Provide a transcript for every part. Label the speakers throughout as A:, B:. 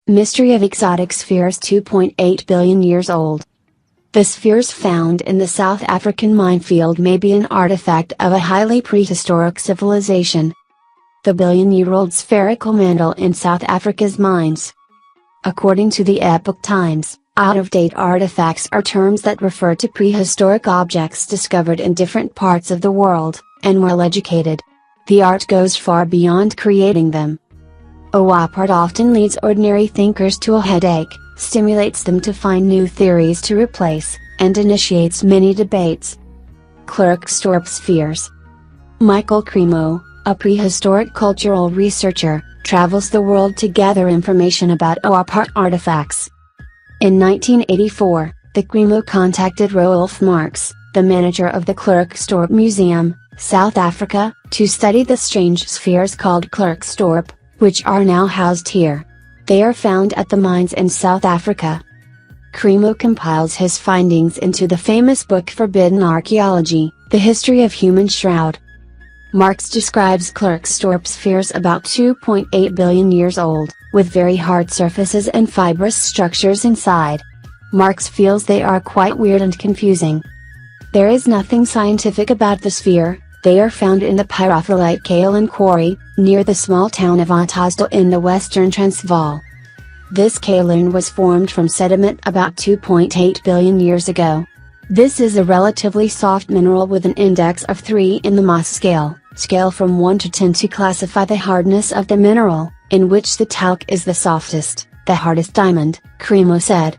A: Mystery of exotic spheres 2.8 billion years old. The spheres found in the South African minefield may be an artifact of a highly prehistoric civilization. The billion-year-old spherical mantle in South Africa's mines. According to the Epoch Times, out-of-date artifacts are terms that refer to prehistoric objects discovered in different parts of the world, and well-educated. The art goes far beyond creating them. OP art often leads ordinary thinkers to a headache, stimulates them to find new theories to replace, and initiates many debates. Klerksdorp spheres. Michael Cremo, a prehistoric cultural researcher, travels the world to gather information about OP art artifacts. In 1984, the Cremo contacted Rolf Marx, the manager of the Klerksdorp Museum, South Africa, to study the strange spheres called Klerksdorp, which are now housed here. They are found at the mines in South Africa. Cremo compiles his findings into the famous book Forbidden Archaeology, The History of Human Shroud. Marx describes Klerksdorp spheres about 2.8 billion years old, with very hard surfaces and fibrous structures inside. Marx feels they are quite weird and confusing. There is nothing scientific about the sphere. They are found in the pyrophyllite kaolin quarry, near the small town of Ottosdal in the western Transvaal. This kaolin was formed from sediment about 2.8 billion years ago. This is a relatively soft mineral with an index of 3 in the Mohs scale from 1 to 10 to classify the hardness of the mineral, in which the talc is the softest, the hardest diamond, Cremo said.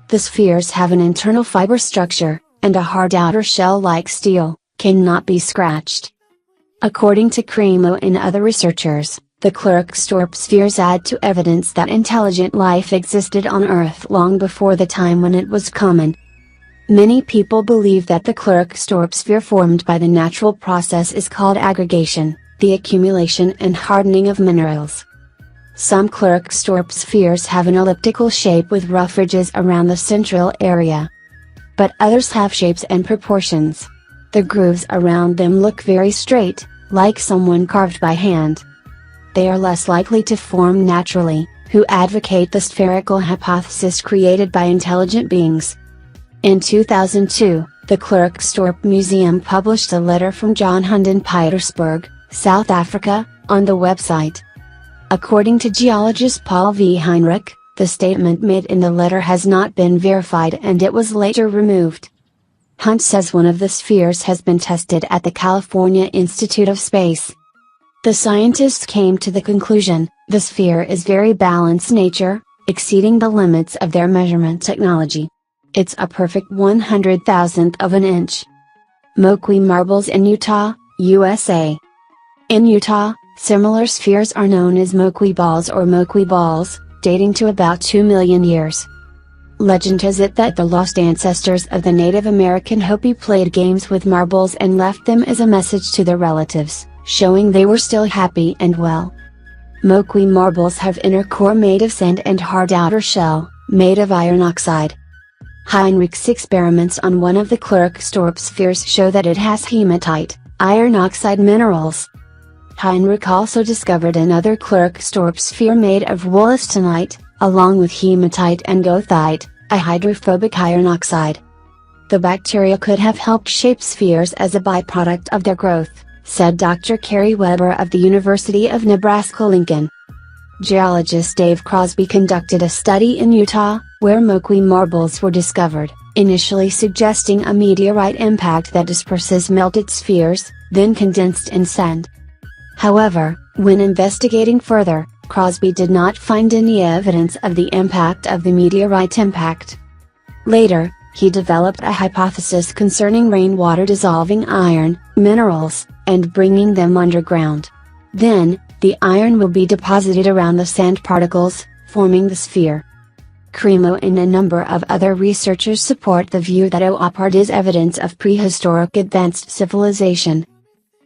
A: The spheres have an internal fiber structure, and a hard outer shell like steel, cannot be scratched. According to Cremo and other researchers, the Klerksdorp spheres add to evidence that intelligent life existed on Earth long before the time when it was common. Many people believe that the Klerksdorp sphere formed by the natural process is called aggregation, the accumulation and hardening of minerals. Some Klerksdorp spheres have an elliptical shape with rough ridges around the central area. But others have shapes and proportions. The grooves around them look very straight, like someone carved by hand. They are less likely to form naturally, who advocate the spherical hypothesis created by intelligent beings. In 2002, the Klerksdorp Museum published a letter from John Hund in Pietersburg, South Africa, on the website. According to geologist Paul V. Heinrich, the statement made in the letter has not been verified and it was later removed. Hunt says one of the spheres has been tested at the California Institute of Space. The scientists came to the conclusion, the sphere is very balanced nature, exceeding the limits of their measurement technology. It's a perfect 100,000th of an inch. Moqui marbles in Utah, USA. In Utah, similar spheres are known as Moqui balls or Moqui balls, dating to about 2 million years. Legend has it that the lost ancestors of the Native American Hopi played games with marbles and left them as a message to their relatives, showing they were still happy and well. Moqui marbles have inner core made of sand and hard outer shell, made of iron oxide. Heinrich's experiments on one of the Klerksdorp spheres show that it has hematite, iron oxide minerals. Heinrich also discovered another Klerksdorp sphere made of wollastonite, along with hematite and goethite, a hydrophobic iron oxide. The bacteria could have helped shape spheres as a byproduct of their growth, said Dr. Carrie Weber of the University of Nebraska-Lincoln. Geologist Dave Crosby conducted a study in Utah, where Moqui marbles were discovered, initially suggesting a meteorite impact that disperses melted spheres, then condensed in sand. However, when investigating further, Crosby did not find any evidence of the impact of the meteorite impact. Later, he developed a hypothesis concerning rainwater dissolving iron minerals, and bringing them underground. Then, the iron will be deposited around the sand particles, forming the sphere. Cremo and a number of other researchers support the view that OP art is evidence of prehistoric advanced civilization.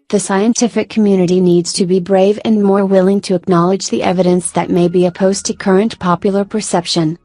A: The scientific community needs to be brave and more willing to acknowledge the evidence that may be opposed to current popular perception.